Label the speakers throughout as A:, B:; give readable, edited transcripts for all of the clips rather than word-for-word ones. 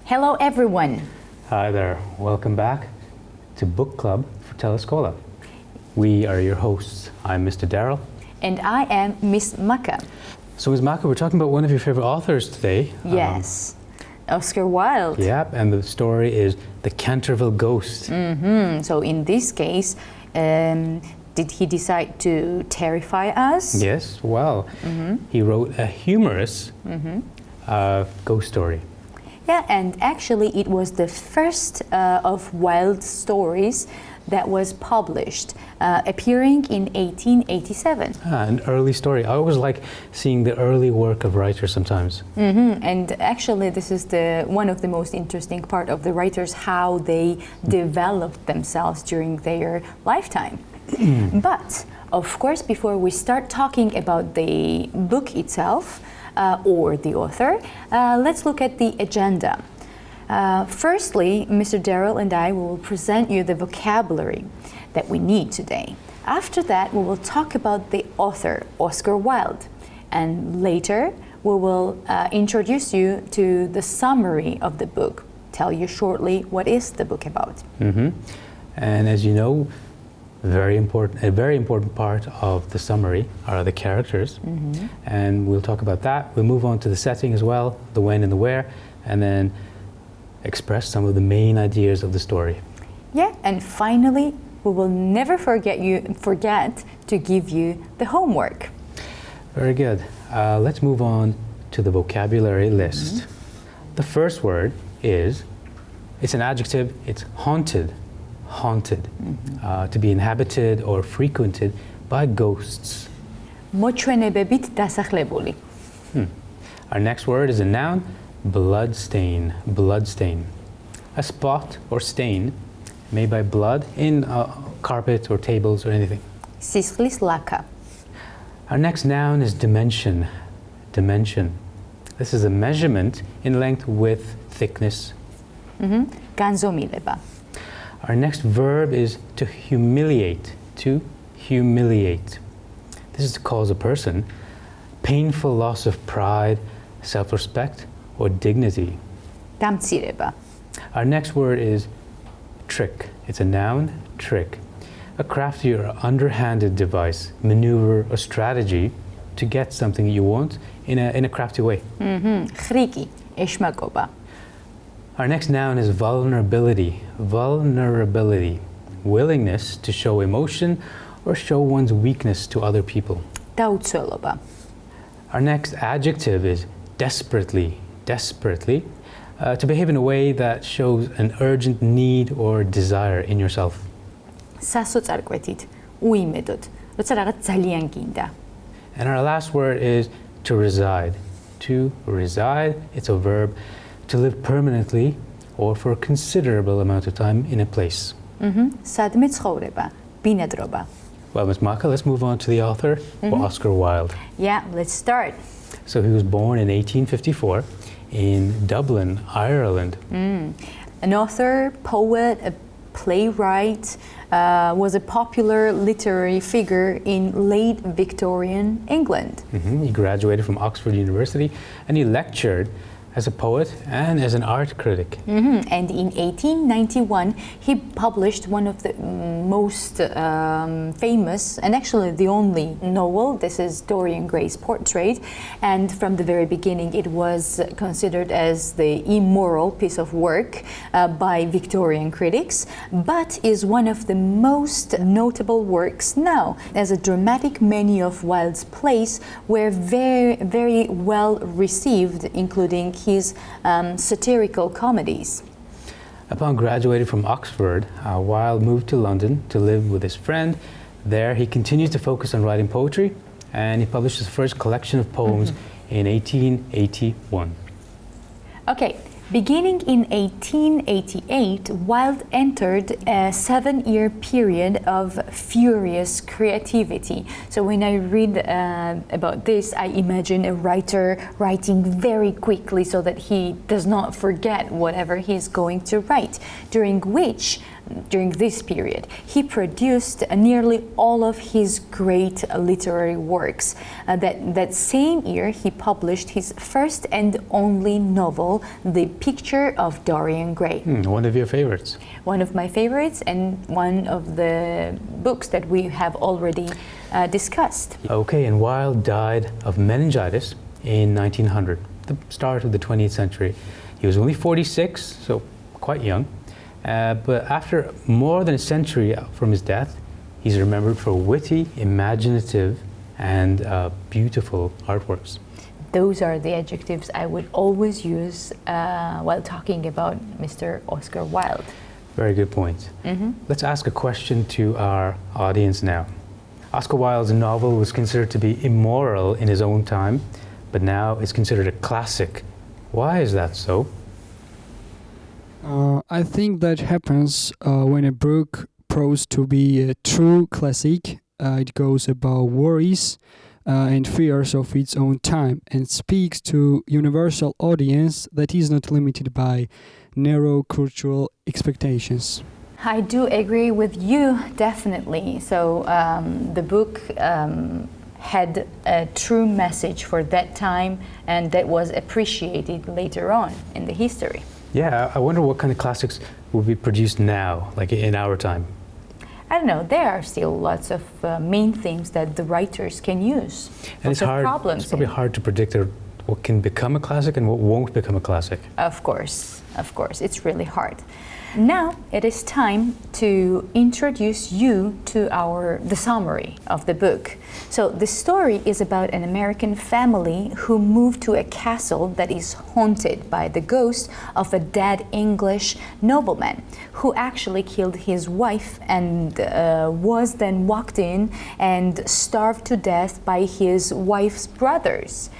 A: Hello everyone.
B: Hi there, welcome back to Book Club for Telescola. We are your hosts. I'm Mr. Daryl.
A: And I am Miss Maka.
B: So Ms. Maka, we're talking about one of your favorite authors today.
A: Yes, Oscar Wilde.
B: Yep, and the story is The Centerville Ghost.
A: So in this case, did he decide to terrify us?
B: Yes, well, he wrote a humorous ghost story.
A: Yeah, and actually it was the first of Wilde's stories that was published, appearing in 1887.
B: An early story. I always like seeing the early work of writers sometimes.
A: And actually this is one of the most interesting part of the writers, how they developed themselves during their lifetime. But of course, before we start talking about the book itself or the author, let's look at the agenda. Firstly, Mr. Daryl and I will present you the vocabulary that we need today. After that, we will talk about the author, Oscar Wilde. And later, we will introduce you to the summary of the book, tell you shortly what is the book about.
B: And as you know, a very important part of the summary are the characters. And we'll talk about that. We'll move on to the setting as well, the when and the where, and then express some of the main ideas of the story.
A: Yeah, and finally, we will never forget to give you the homework.
B: Very good. Let's move on to the vocabulary list. The first word is, it's an adjective, it's haunted. Haunted, to be inhabited or frequented by ghosts.
A: მოჩვენებებით დასახლებული.
B: Our next word is a noun, bloodstain. Bloodstain, a spot or stain made by blood in carpet or tables or anything.
A: სისხლის ლაქა.
B: Our next noun is dimension. Dimension. This is a measurement in length, width, thickness.
A: განზომილება.
B: Our next verb is to humiliate. To humiliate. This is to cause a person painful loss of pride, self-respect, or dignity.
A: დამცირება.
B: Our next word is trick. It's a noun, trick. A crafty or underhanded device, maneuver, or strategy to get something you want in a crafty way.
A: ხრიკი, ეშმაკობა.
B: Our next noun is vulnerability. Vulnerability. Willingness to show emotion or show one's weakness to other people.
A: დაუცველობა.
B: Our next adjective is desperately. Desperately. To behave in a way that shows an urgent need or desire in yourself.
A: სასოწარკვეთით, უიმედოდ, როცა რაღაც ძალიან გინდა.
B: And our last word is to reside. To reside, it's a verb. To live permanently or for a considerable amount of time in a place.
A: სადმე ცხოვრება, ბინადრობა.
B: Well, Ms. Maka, let's move on to the author, Oscar Wilde.
A: Yeah, let's start.
B: So he was born in 1854 in Dublin, Ireland.
A: An author, poet, a playwright, was a popular literary figure in late Victorian England.
B: He graduated from Oxford University and he lectured as a poet and as an art critic.
A: And in 1891, he published one of the most famous, and actually the only novel. This is Dorian Gray's Portrait. And from the very beginning, it was considered as the immoral piece of work by Victorian critics, but is one of the most notable works now. As a dramatic, many of Wilde's plays were very, very well received, including his satirical comedies.
B: Upon graduating from Oxford, Wilde moved to London to live with his friend. There he continued to focus on writing poetry, and he published his first collection of poems in 1881. Okay,
A: Beginning in 1888, Wilde entered a 7-year period of furious creativity. So when I read about this, I imagine a writer writing very quickly so that he does not forget whatever he's going to write, during which during this period, he produced nearly all of his great literary works. That same year, he published his first and only novel, The Picture of Dorian Gray.
B: One of your favorites.
A: One of my favorites and one of the books that we have already discussed.
B: Okay, and Wilde died of meningitis in 1900, the start of the 20th century. He was only 46, so quite young. But after more than a century from his death, he's remembered for witty, imaginative, and beautiful artworks.
A: Those are the adjectives I would always use while talking about Mr. Oscar Wilde.
B: Very good point. Let's ask a question to our audience now. Oscar Wilde's novel was considered to be immoral in his own time, but now it's considered a classic. Why is that so?
C: I think that happens when a book proves to be a true classic. It goes about worries and fears of its own time and speaks to universal audience that is not limited by narrow cultural expectations.
A: I do agree with you, definitely. So the book had a true message for that time, and that was appreciated later on in the history.
B: Yeah, I wonder what kind of classics will be produced now, like in our time.
A: I don't know, there are still lots of main themes that the writers can use.
B: And it's hard, it's probably hard to predict what can become a classic and what won't become a classic.
A: Of course, it's really hard. Now it is time to introduce you to the summary of the book. So the story is about an American family who moved to a castle that is haunted by the ghost of a dead English nobleman who actually killed his wife and was then walked in and starved to death by his wife's brothers.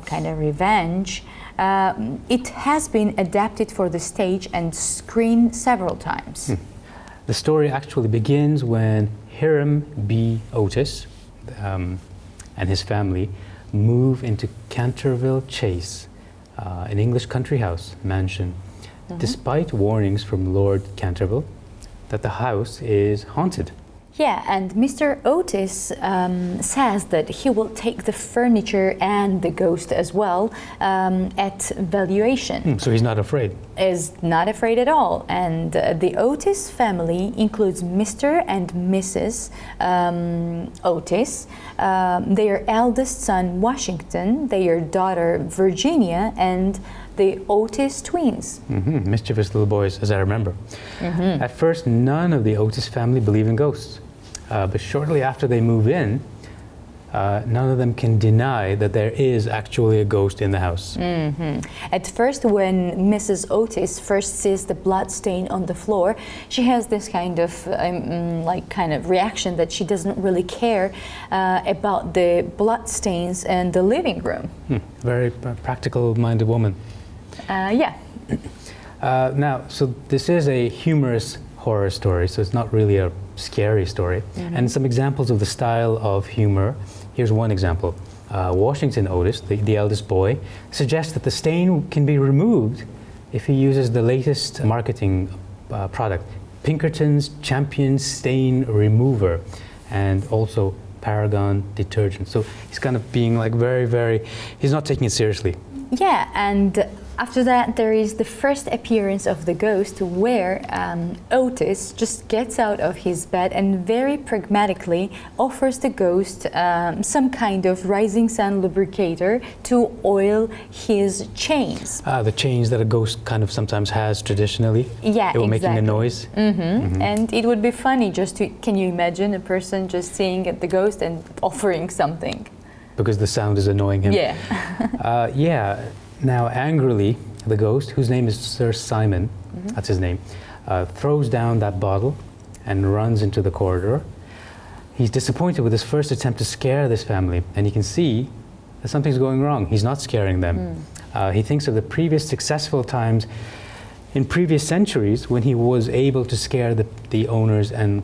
A: Kind of revenge. It has been adapted for the stage and screened several times.
B: The story actually begins when Hiram B. Otis and his family move into Centerville Chase, an English country house mansion, despite warnings from Lord Centerville that the house is haunted.
A: Yeah, and Mr. Otis says that he will take the furniture and the ghost as well at valuation.
B: So he's not afraid?
A: Is not afraid at all. And the Otis family includes Mr. and Mrs. Otis, their eldest son Washington, their daughter Virginia, and the Otis twins.
B: Mischievous little boys, as I remember. At first, none of the Otis family believe in ghosts. But shortly after they move in, none of them can deny that there is actually a ghost in the house.
A: At first, when Mrs. Otis first sees the blood stain on the floor, she has this kind of reaction that she doesn't really care about the blood stains in the living room.
B: Very practical-minded woman.
A: Yeah.
B: Now, so this is a humorous horror story, so it's not really a scary story. And some examples of the style of humor. Here's one example. Washington Otis, the eldest boy, suggests that the stain can be removed if he uses the latest marketing product, Pinkerton's Champion Stain Remover, and also Paragon detergent. So he's kind of being like he's not taking it seriously.
A: Yeah, and after that there is the first appearance of the ghost where Otis just gets out of his bed and very pragmatically offers the ghost some kind of rising sun lubricator to oil his chains.
B: The chains that a ghost kind of sometimes has traditionally.
A: Yeah,
B: they were
A: exactly.
B: making a noise.
A: And it would be funny can you imagine a person just seeing the ghost and offering something?
B: Because the sound is annoying him.
A: Yeah.
B: Yeah. Now, angrily, the ghost, whose name is Sir Simon, that's his name, throws down that bottle and runs into the corridor. He's disappointed with his first attempt to scare this family, and you can see that something's going wrong. He's not scaring them. He thinks of the previous successful times in previous centuries when he was able to scare the owners and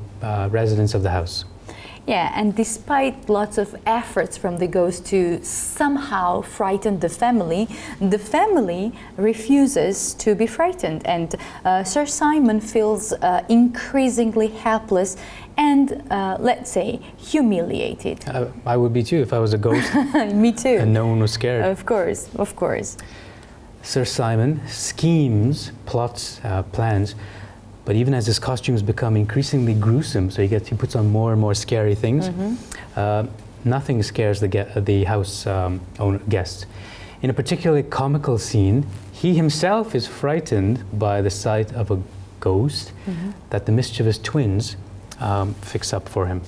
B: residents of the house.
A: Yeah, and despite lots of efforts from the ghost to somehow frighten the family refuses to be frightened, and Sir Simon feels increasingly helpless and, let's say, humiliated.
B: I would be too if I was a ghost.
A: Me too.
B: And no one was scared.
A: Of course, of course.
B: Sir Simon schemes, plots, plans, but even as his costumes become increasingly gruesome, so he puts on more and more scary things, nothing scares the house guests. In a particularly comical scene, he himself is frightened by the sight of a ghost that the mischievous twins fix up for him.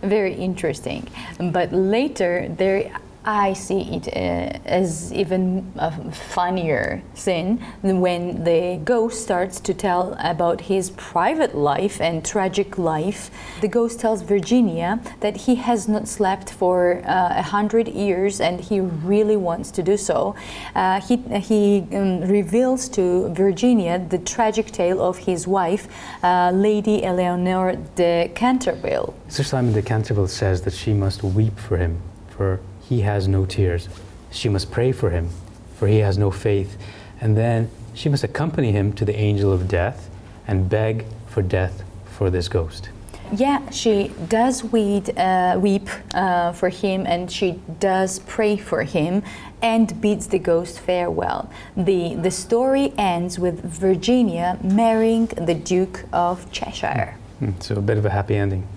A: Very interesting. But later, I see it as even a funnier scene when the ghost starts to tell about his private life and tragic life. The ghost tells Virginia that he has not slept for 100 years and he really wants to do so. He reveals to Virginia the tragic tale of his wife, Lady Eleanor de Canterville.
B: Sir Simon de Canterville says that she must weep for him, for he has no tears. She must pray for him, for he has no faith. And then she must accompany him to the angel of death and beg for death for this ghost.
A: Yeah, she does weep for him, and she does pray for him and bids the ghost farewell. The story ends with Virginia marrying the Duke of Cheshire.
B: So a bit of a happy ending.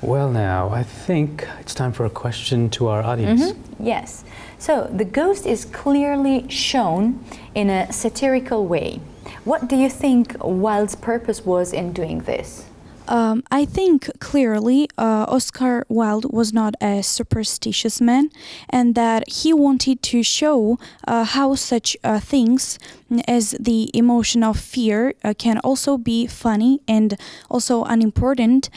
B: Well, now, I think it's time for a question to our audience.
A: Yes. So, the ghost is clearly shown in a satirical way. What do you think Wilde's purpose was in doing this?
D: I think clearly Oscar Wilde was not a superstitious man, and that he wanted to show how such things as the emotion of fear can also be funny and also unimportant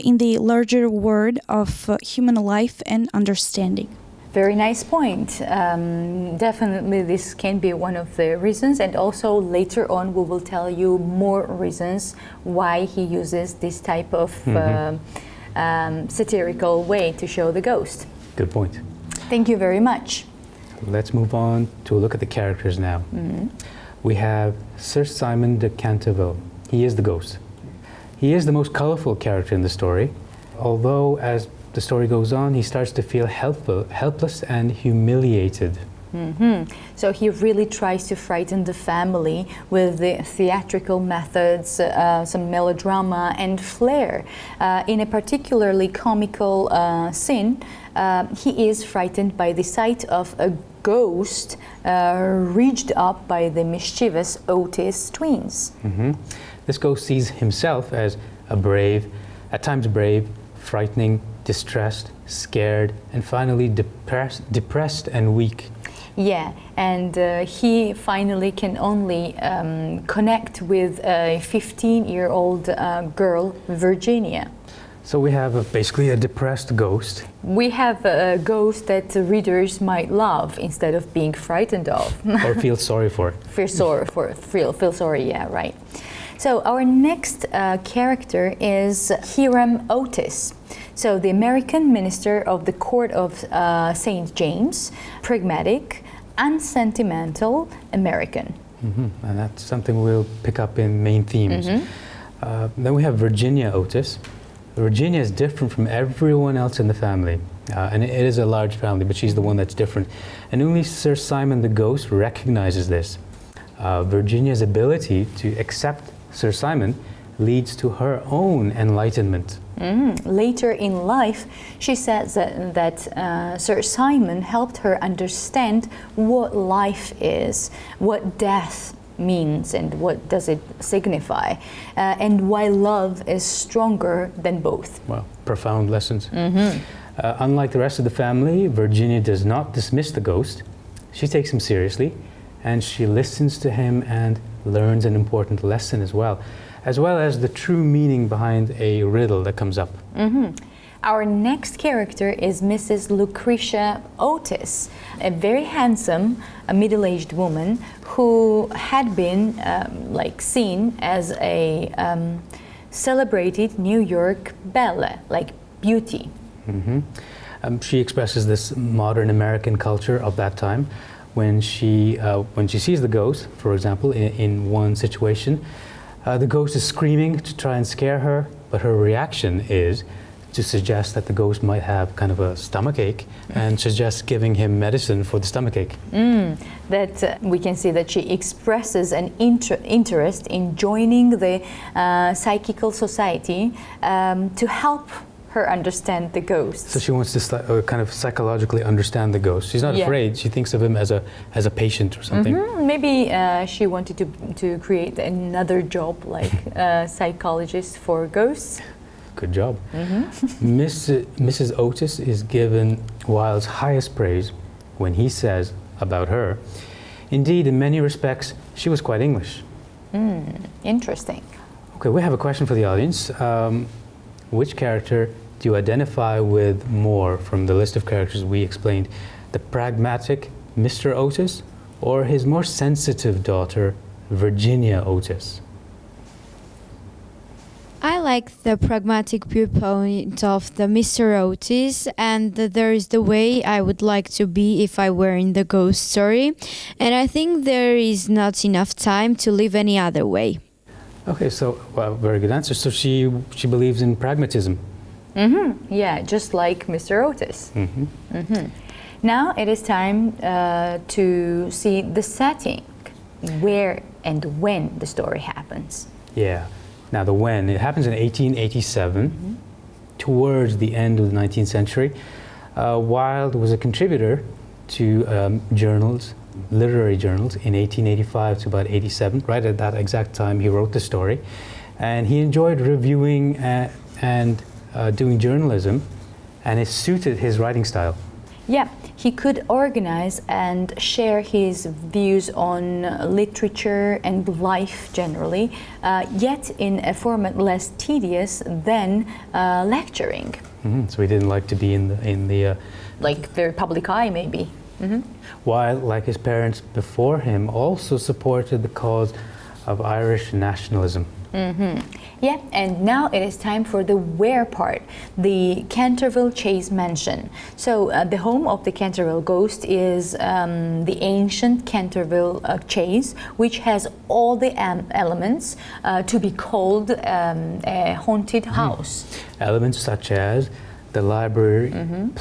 D: in the larger world of human life and understanding.
A: Very nice point. Definitely this can be one of the reasons, and also later on we will tell you more reasons why he uses this type of satirical way to show the ghost.
B: Good point.
A: Thank you very much.
B: Let's move on to a look at the characters now. We have Sir Simon de Canterville. He is the ghost. He is the most colorful character in the story, although as the story goes on, he starts to feel helpless and humiliated.
A: So he really tries to frighten the family with the theatrical methods, some melodrama and flair. In a particularly comical scene, he is frightened by the sight of a ghost reached up by the mischievous Otis twins.
B: This ghost sees himself as at times brave, frightening, distressed, scared, and finally depressed and weak.
A: Yeah, and he finally can only connect with a 15-year-old girl, Virginia.
B: So we have basically a depressed ghost.
A: We have a ghost that readers might love instead of being frightened of.
B: Or feel sorry for.
A: Feel sorry, yeah, right. So our next character is Hiram Otis. So the American minister of the court of St. James, pragmatic, unsentimental American.
B: And that's something we'll pick up in main themes. Then we have Virginia Otis. Virginia is different from everyone else in the family. And it is a large family, but she's the one that's different. And only Sir Simon the Ghost recognizes this. Virginia's ability to accept Sir Simon leads to her own enlightenment.
A: Later in life, she says that Sir Simon helped her understand what life is, what death means, and what does it signify, and why love is stronger than both.
B: Well, profound lessons. Unlike the rest of the family, Virginia does not dismiss the ghost. She takes him seriously, and she listens to him and learns an important lesson as well as the true meaning behind a riddle that comes up.
A: Our next character is Mrs. Lucretia Otis, a very handsome, middle-aged woman who had been seen as a celebrated New York belle, like beauty.
B: She expresses this modern American culture of that time. When she sees the ghost, for example, in one situation, the ghost is screaming to try and scare her, but her reaction is to suggest that the ghost might have kind of a stomachache and suggests giving him medicine for the stomachache.
A: That we can see that she expresses an interest in joining the psychical society to help her understand the ghost.
B: So she wants to kind of psychologically understand the ghost. She's not afraid. She thinks of him as a patient or something.
A: Maybe she wanted to create another job like psychologist for ghosts.
B: Good job. Mrs. Otis is given Wilde's highest praise when he says about her, indeed, in many respects, she was quite English.
A: Interesting.
B: Okay, we have a question for the audience. Which character do you identify with more from the list of characters we explained? The pragmatic Mr. Otis or his more sensitive daughter, Virginia Otis?
E: I like the pragmatic viewpoint of the Mr. Otis, and there is the way I would like to be if I were in the ghost story, and I think there is not enough time to live any other way.
B: Okay, so very good answer. So she believes in pragmatism.
A: Yeah, just like Mr. Otis. Now it is time to see the setting, where and when the story happens.
B: Yeah. Now the when, it happens in 1887, towards the end of the 19th century. Wilde was a contributor to journals, literary journals, in 1885 to about 87. Right at that exact time he wrote the story. And he enjoyed reviewing and doing journalism, and it suited his writing style.
A: Yeah, he could organize and share his views on literature and life generally, yet in a format less tedious than lecturing.
B: So he didn't like to be in the
A: like very public eye, maybe.
B: While, like his parents before him, also supported the cause of Irish nationalism. Yeah, and now it is time for the where part, the Centerville Chase mansion. So the home of the Centerville Ghost is the ancient Centerville Chase, which has all the elements to be called a haunted house. Elements such as the library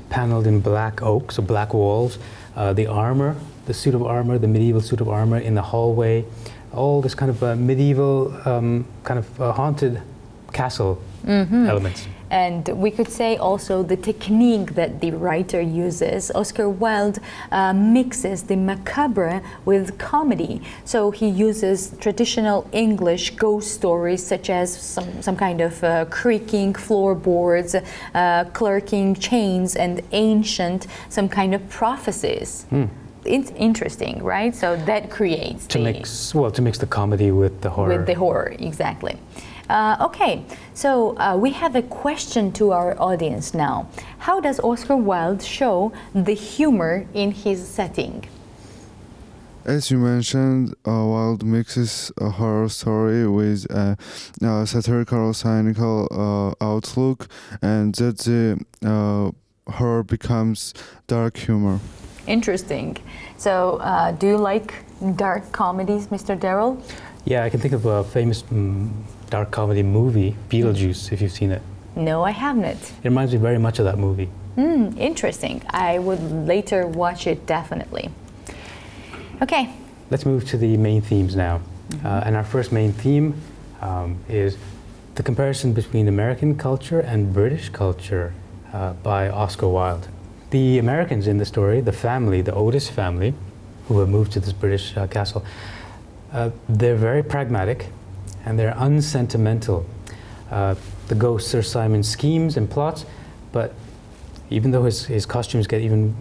B: paneled in black oak, so black walls, the armor, the suit of armor, the medieval suit of armor in the hallway, all this kind of medieval, haunted castle elements.
A: And we could say also the technique that the writer uses. Oscar Wilde mixes the macabre with comedy. So he uses traditional English ghost stories such as some kind of creaking floorboards, clerking chains, and some kind of prophecies. It's interesting, right? So that creates
B: to mix the comedy with the horror.
A: With the horror, exactly. Okay, so we have a question to our audience now. How does Oscar Wilde show the humor in his setting?
F: As you mentioned, Wilde mixes a horror story with a satirical, cynical outlook, and that the horror becomes dark humor.
A: Interesting. So, do you like dark comedies, Mr. Darrell?
B: Yeah, I can think of a famous dark comedy movie, Beetlejuice, if you've seen it.
A: No, I haven't.
B: It reminds me very much of that movie.
A: Interesting. I would later watch it, definitely. Okay.
B: Let's move to the main themes now. And our first main theme is the comparison between American culture and British culture by Oscar Wilde. The Americans in the story, the family, the Otis family, who have moved to this British castle, they're very pragmatic and they're unsentimental. The ghost Sir Simon schemes and plots, but even though his costumes get even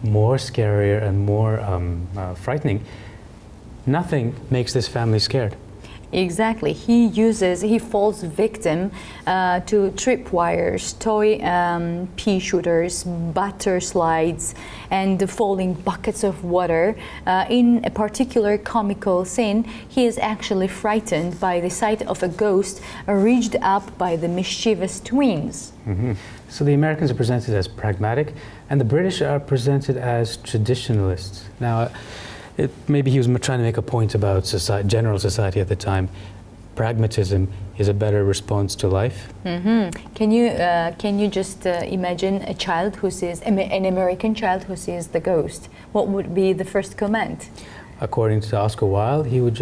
B: more scarier and more frightening, nothing makes this family scared.
A: Exactly. He falls victim to tripwires, toy pea shooters, butter slides, and falling buckets of water. In a particular comical scene, he is actually frightened by the sight of a ghost reached up by the mischievous twins.
B: Mm-hmm. So the Americans are presented as pragmatic, and the British are presented as traditionalists. Now, maybe he was trying to make a point about general society at the time. Pragmatism is a better response to life.
A: Mm-hmm. Can you just imagine a child who sees an American child who sees the ghost? What would be the first comment?
B: According to Oscar Wilde, he would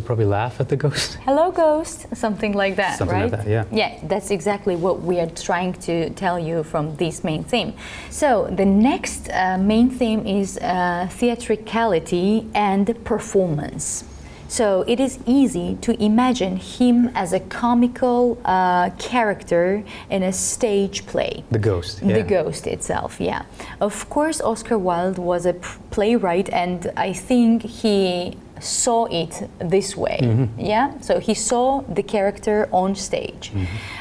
B: probably laugh at the ghost.
A: Hello, ghost, something like that,
B: something
A: right?
B: Like that, yeah.
A: Yeah, that's exactly what we are trying to tell you from this main theme. So the next main theme is theatricality and performance. So it is easy to imagine him as a comical character in a stage play.
B: The ghost, yeah.
A: The ghost itself, yeah. Of course, Oscar Wilde was a playwright, and I think he saw it this way, yeah? So he saw the character on stage.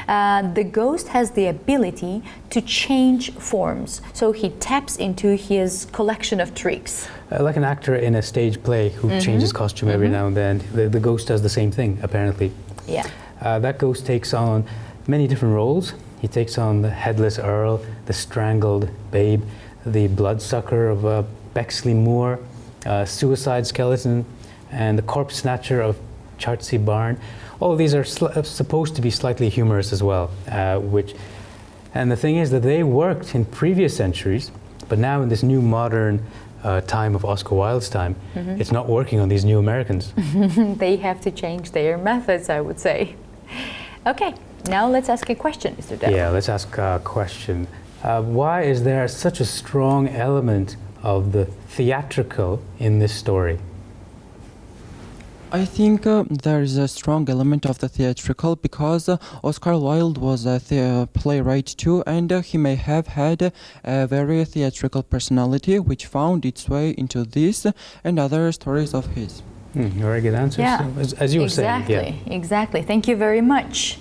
A: The ghost has the ability to change forms, so he taps into his collection of tricks.
B: Like an actor in a stage play who changes costume every now and then, the ghost does the same thing, apparently.
A: Yeah.
B: That ghost takes on many different roles. He takes on the headless earl, the strangled babe, the bloodsucker of Bexley Moor, suicide skeleton, and the corpse snatcher of Chertsey Barn. All of these are supposed to be slightly humorous as well, and the thing is that they worked in previous centuries, but now in this new modern time of Oscar Wilde's time, it's not working on these new Americans.
A: They have to change their methods, I would say. Okay, now let's ask a question, Mr. Depp.
B: Yeah, let's ask a question. Why is there such a strong element of the theatrical in this story?
G: I think there is a strong element of the theatrical because Oscar Wilde was a playwright too, and he may have had a very theatrical personality which found its way into this and other stories of his.
B: Very good answer.
A: Yeah,
B: so, as you were saying. Yeah.
A: Exactly. Thank you very much.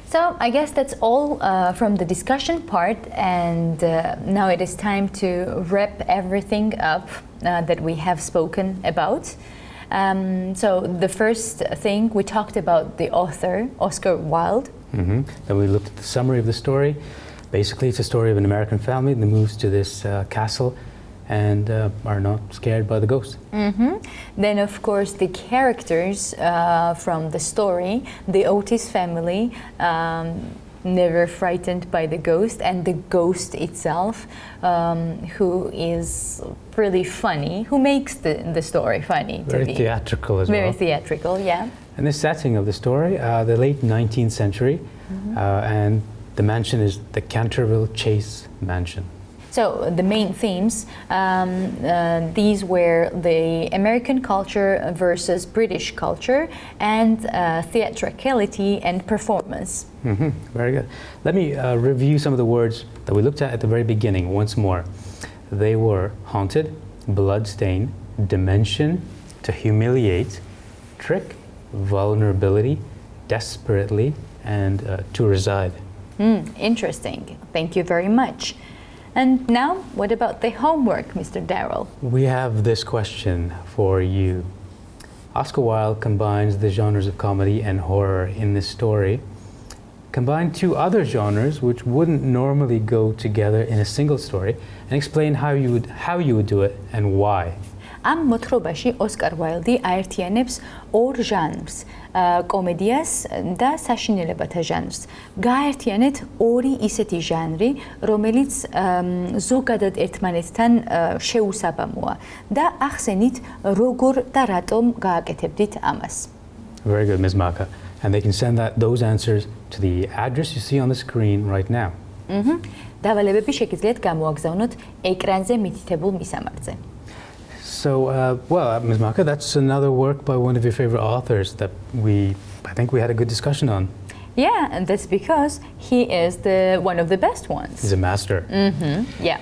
A: So I guess that's all from the discussion part, and now it is time to wrap everything up that we have spoken about. So the first thing, we talked about the author, Oscar Wilde.
B: Then we looked at the summary of the story. Basically, it's a story of an American family that moves to this castle and are not scared by the ghost.
A: Then, of course, the characters from the story, the Otis family, never frightened by the ghost, and the ghost itself, who is really funny, who makes the story funny.
B: Very theatrical as well.
A: Very theatrical, yeah.
B: And the setting of the story, the late 19th century, and the mansion is the Centerville Chase Mansion.
A: So the main themes, these were the American culture versus British culture, and theatricality and performance.
B: Very good. Let me review some of the words that we looked at the very beginning once more. They were haunted, bloodstained, dimension, to humiliate, trick, vulnerability, desperately, and to reside.
A: Interesting. Thank you very much. And now, what about the homework, Mr. Darrell?
B: We have this question for you. Oscar Wilde combines the genres of comedy and horror in this story. Combine two other genres which wouldn't normally go together in a single story, and explain how you would do it and why.
A: Am მოთხრობაში ოსკარ უაილდი აერთიანებს ორ ჟანრს, კომედიას და საშინელებათა ჟანრს. გააერთიანეთ ორი ისეთი ჟანრი, რომელიც ზოგადად ერთმანეთთან შეუსაბამოა და ახსენით როგორ და რატომ გააკეთებდით ამას.
B: Very good, Ms. Maka. And they can send those answers to the address you see on the screen right now.
A: დავალებები შეგიძლიათ გამოაგზავნოთ ეკრანზე მითითებულ მისამართზე.
B: So, well, Ms. Maka, that's another work by one of your favorite authors that I think we had a good discussion on.
A: Yeah, and that's because he is one of the best ones.
B: He's a master.
A: Yeah.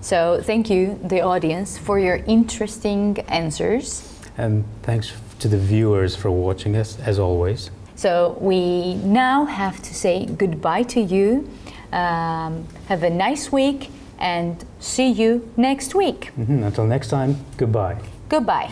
A: So thank you, the audience, for your interesting answers.
B: And thanks to the viewers for watching us, as always.
A: So we now have to say goodbye to you. Have a nice week and see you next week.
B: Until next time, goodbye.
A: Goodbye.